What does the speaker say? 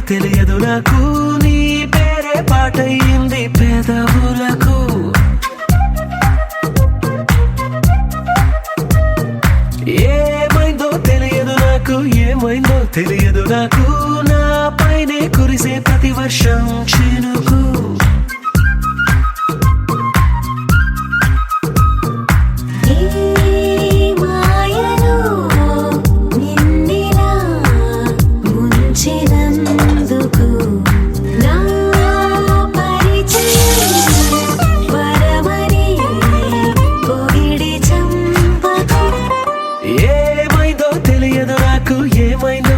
తెలియదు నాకు నీ పేరే పాటయింది పెదవులకు ఏమైందో తెలియదు నాకు ఏమైందో తెలియదు నాకు నా పైనే కురిసే ప్రతి వర్షం చినుకు ఏమైందో తెలియదు నాకు ఏమైందో